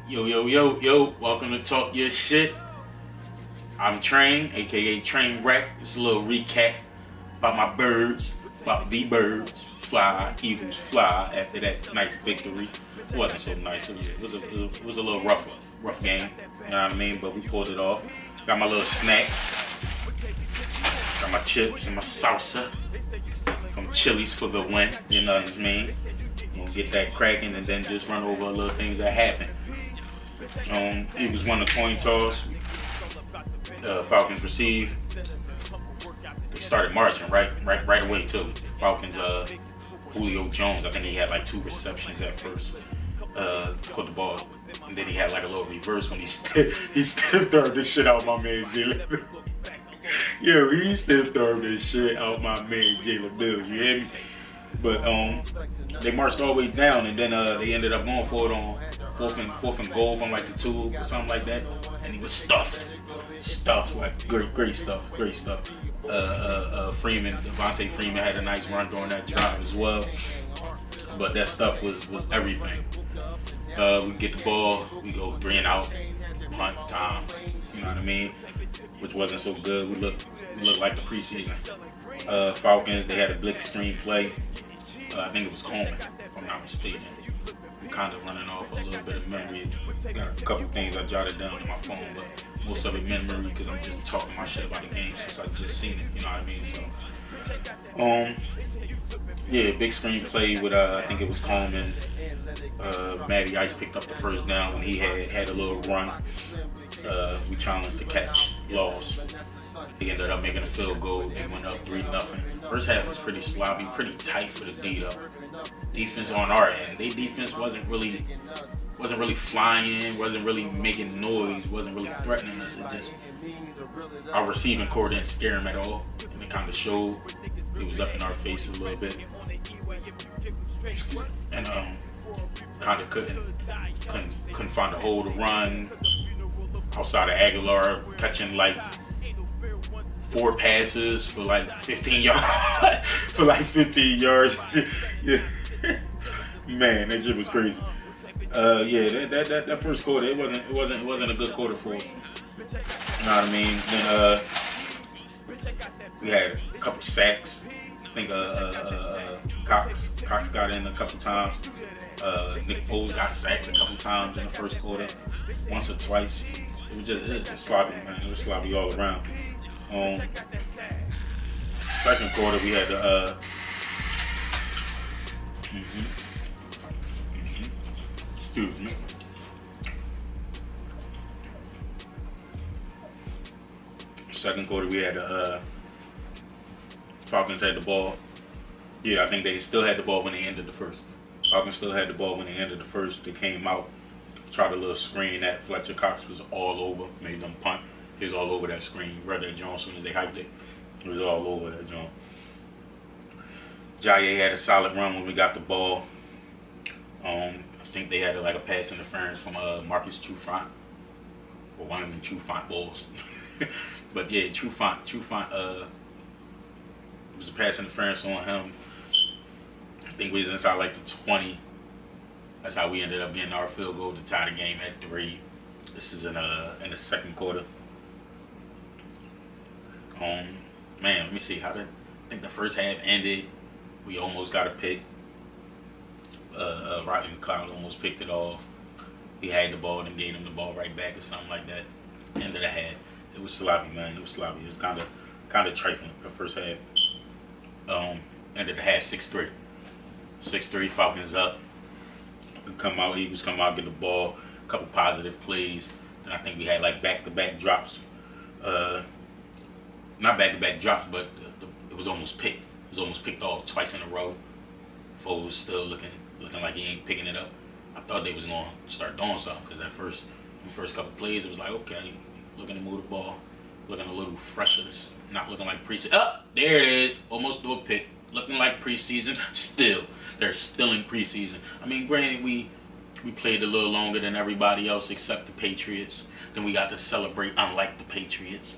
Yo, yo, yo, yo, welcome to Talk Your Shit. I'm Train, aka Train Wreck. It's a little recap about my birds, about the birds. Fly, Eagles fly after that nice victory. It wasn't so nice, it was a little rough game, you know what I mean? But we pulled it off. Got my little snack, got my chips and my salsa from Chili's for the win, you know what I mean? Gonna get that cracking and then just run over a little things that happened. It was won the coin toss. Falcons received. They started marching right away too. Falcons, Julio Jones, I think he had like 2 receptions at first. Caught the ball, and then he had like a little reverse when he stiff armed the shit out my man Jalen. Yo, he stiff armed this shit out my man Jalen Mills. You hear me? But they marched all the way down, and then they ended up going for it on fourth and goal from like the 2 or something like that, and he was stuffed like great stuff. Devontae Freeman had a nice run during that drive as well, but that stuff was everything. We get the ball, we go 3 and out, punt time, you know what I mean, which wasn't so good. We looked like the preseason. Falcons, they had a blitz screen play. I think it was Coleman, if I'm not mistaken. I'm kind of running off a little bit of memory. Got a couple things I jotted down on my phone, but most of it memory because I'm just talking my shit about the game since I just seen it. You know what I mean? So, yeah, big screen play with I think it was Coleman. Matty Ice picked up the first down when he had a little run. We challenged the catch, lost. They ended up making a field goal. They went up 3-0. First half was pretty sloppy, pretty tight for the D though. Defense on our end, their defense wasn't really flying, wasn't really making noise, wasn't really threatening us. It just our receiving core didn't scare him at all, and it kind of showed. It was up in our faces a little bit, and kind of couldn't find a hole to run outside of Aguilar catching like 4 passes for like 15 yards. For like 15 yards. Yeah. Man, that shit was crazy. Yeah, that first quarter, it wasn't a good quarter for us. You know what I mean? Then we had a couple sacks. I think Cox got in a couple times. Nick Foles got sacked a couple times in the first quarter, once or twice. It was just sloppy, man. It was sloppy all around. Second quarter, we had the excuse me. Second quarter, we had the Falcons had the ball. Yeah, I think they still had the ball when they ended the first. Falcons still had the ball when they ended the first. They came out, tried a little screen that Fletcher Cox was all over, made them punt. He was all over that screen. Reddick Jones, as soon as they hyped it, he was all over that joint. Jaye had a solid run when we got the ball. I think they had like a pass interference from Marcus Trufant, or one of them Trufant balls. But yeah, Trufant, it was a pass interference on him. I think we was inside like the 20. That's how we ended up getting our field goal to tie the game at 3. This is in the second quarter. Man, let me see I think the first half ended. We almost got a pick. Rodney McLeod almost picked it off. He had the ball and gave him the ball right back or something like that. End of the half. It was sloppy, man. It was sloppy. It was kind of trifling the first half. Ended the half 6-3. 6-3, Falcons up. Eagles come out, get the ball. A couple positive plays. Then I think we had like back-to-back drops. Not back-to-back drops, but it was almost picked. It was almost picked off twice in a row. Foles still looking like he ain't picking it up. I thought they was going to start doing something because the first couple plays, it was like, okay, looking to move the ball, looking a little fresher, not looking like preseason. Oh, there it is. Almost do a pick. Looking like preseason. They're still in preseason. I mean, granted, we played a little longer than everybody else except the Patriots. Then we got to celebrate unlike the Patriots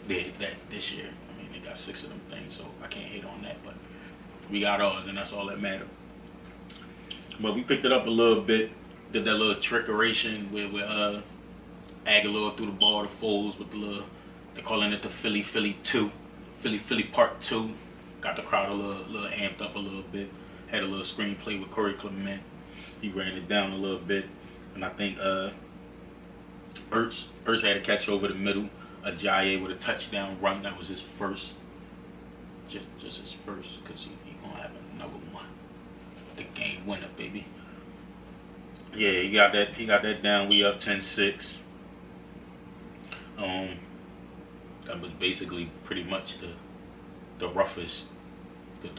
did that this year. I mean, they got 6 of them things, so I can't hate on that. But we got ours, and that's all that matters. But we picked it up a little bit. did that little trickeration with Aguilar threw the ball to Foles with the little, they're calling it the Philly 2, Philly Part 2. Got the crowd a little amped up a little bit. Had a little screenplay with Corey Clement. He ran it down a little bit. And I think Ertz had a catch over the middle. Ajayi with a touchdown run. That was his first. Just his first, because he going to have another one. The game winner, baby. Yeah, he got that down. We up 10-6. That was basically pretty much the roughest, the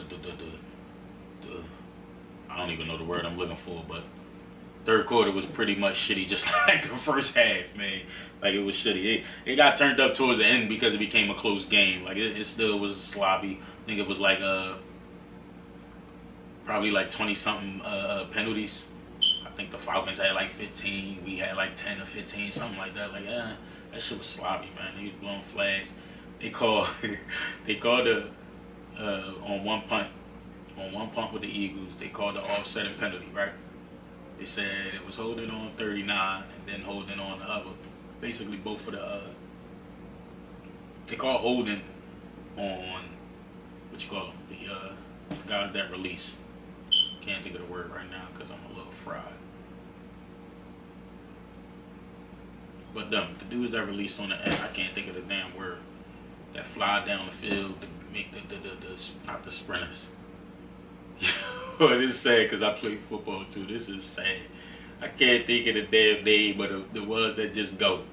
I don't even know the word I'm looking for, but third quarter was pretty much shitty, just like the first half, man. Like, it was shitty. It got turned up towards the end because it became a close game. Like, it still was sloppy. I think it was like probably like 20-something penalties. I think the Falcons had like 15. We had like 10 or 15, something like that. Like, that shit was sloppy, man. They was blowing flags. They called the on one punt with the Eagles. They called the offsetting penalty, right? They said it was holding on 39 and then holding on the other. Basically, both for the they call holding on what you call them, the guys that release. Can't think of the word right now because I'm a little fried. But the dudes that released on the end, I can't think of the damn word. That fly down the field to make the not the sprinters. It is sad because I play football too. This is sad. I can't think of the damn name, but the ones that just go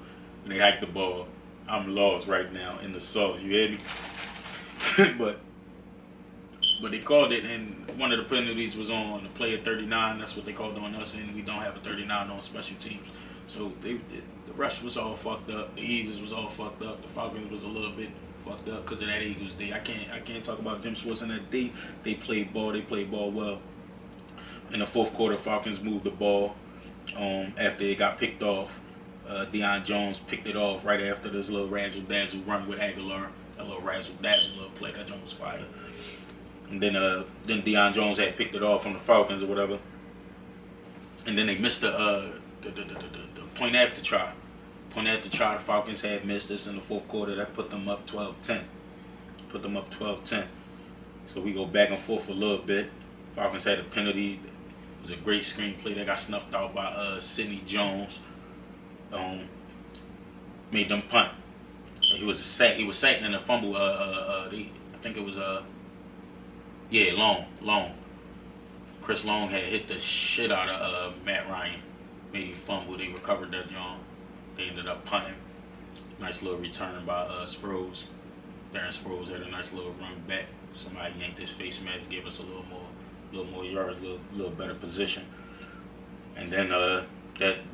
when they hike the ball. I'm lost right now in the sauce. You hear me? but they called it, and one of the penalties was on the play at 39. That's what they called on us, and we don't have a 39 on special teams. So the rest was all fucked up. The Eagles was all fucked up. The Falcons was a little bit fucked up because of that Eagles D. I can't talk about Jim Schwartz and that D. They played ball well. In the fourth quarter, Falcons moved the ball after it got picked off. Deion Jones picked it off right after this little razzle-dazzle run with Aguilar. That little razzle-dazzle little play. That joint was fire. And then Deion Jones had picked it off from the Falcons or whatever. And then they missed the point after try. Point after try, the Falcons had missed this in the fourth quarter. That put them up 12-10. So we go back and forth a little bit. Falcons had a penalty. It was a great screenplay that got snuffed out by Sidney Jones. Made them punt. He was sacked in a fumble. I think it was Long. Chris Long had hit the shit out of Matt Ryan. Made him fumble. They recovered that young. They ended up punting. Nice little return by Sproles. Darren Sproles had a nice little run back. Somebody yanked his face mask, gave us a little more yards, a little better position. And then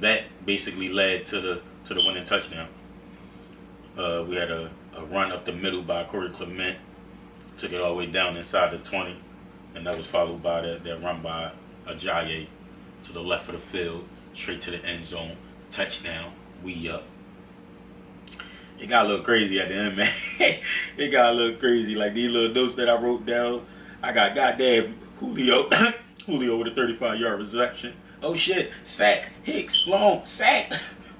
that basically led to the winning touchdown. We had a run up the middle by Corey Clement. Took it all the way down inside the 20. And that was followed by that run by Ajayi to the left of the field, straight to the end zone. Touchdown. We up. It got a little crazy at the end, man. It got a little crazy. Like these little notes that I wrote down. I got goddamn Julio with a 35-yard reception. Oh shit. Sack. Hicks. Long. Sack.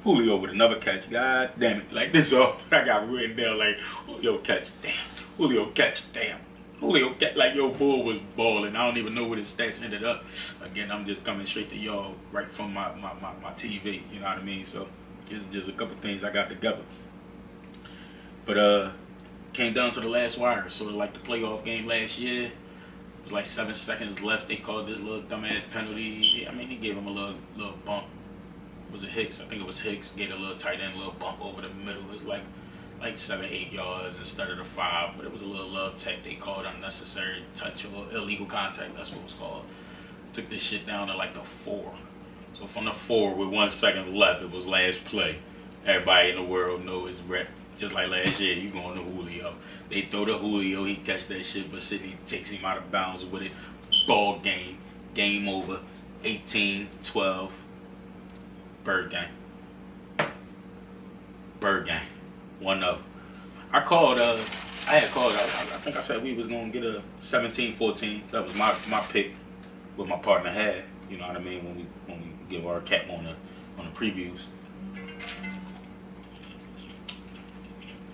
Julio with another catch. God damn it. Like this all I got written down like Julio catch. Damn. Julio catch. Damn. Julio catch. Like your bull was balling. I don't even know what his stats ended up. Again, I'm just coming straight to y'all right from my TV. You know what I mean? So it's just a couple things I got together. But came down to the last wire. Sort of like the playoff game last year. It was like 7 seconds left. They called this little dumbass penalty. I mean, they gave him a little bump. Was it Hicks? I think it was Hicks. Gave a little tight end, a little bump over the middle. It was like 7-8 yards instead of the 5. But it was a little love tech. They called unnecessary touch or illegal contact. That's what it was called. Took this shit down to like the 4. So from the 4 with 1 second left, it was last play. Everybody in the world knows his rep. Just like last year, you going to Julio. They throw to Julio, he catch that shit, but Sidney takes him out of bounds with it. Ball game. Game over. 18-12. Bird game. 1-0. I had called, I think I said we was going to get a 17-14. That was my pick. what my partner had. You know what I mean? When we give our cap on the previews.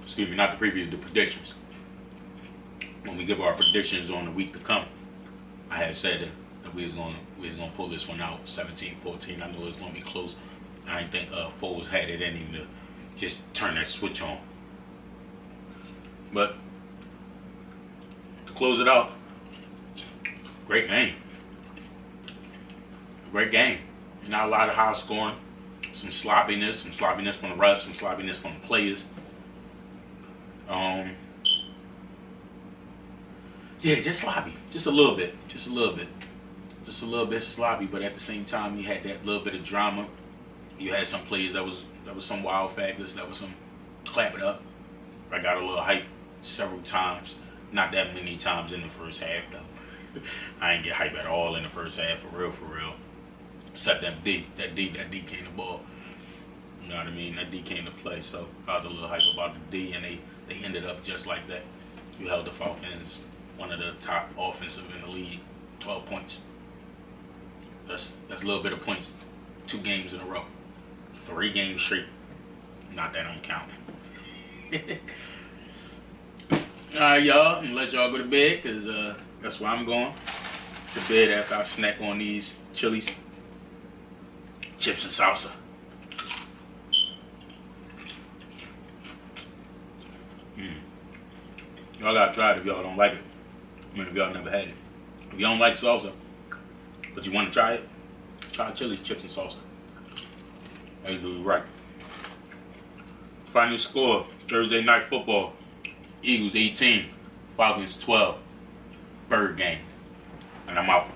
Excuse me, not the previews, the predictions. When we give our predictions on the week to come, I had said that we was gonna pull this one out 17-14. I knew it was gonna be close. I didn't think Foles had it in him to just turn that switch on. But to close it out, great game. Great game. Not a lot of high scoring. Some sloppiness from the refs, some sloppiness from the players. Yeah, just sloppy. Just a little bit sloppy, but at the same time, you had that little bit of drama. You had some plays that was some wild factors, that was some clap it up. I got a little hype several times. Not that many times in the first half though. I ain't get hype at all in the first half, for real. Except that D came to ball. You know what I mean? That D came to play, so I was a little hype about the D, and they ended up just like that. You held the Falcons, one of the top offensive in the league, 12 points. That's a little bit of points. 2 games in a row. 3 games straight. Not that I'm counting. Alright, y'all. I'm going to let y'all go to bed because that's where I'm going. To bed after I snack on these Chili's. Chips and salsa. Y'all gotta try it if y'all don't like it. I mean, if y'all never had it. If you don't like salsa, but you want to try it, try Chili's chips and salsa. They do it right. Final score, Thursday night football. Eagles 18, Falcons 12. Bird game. And I'm out.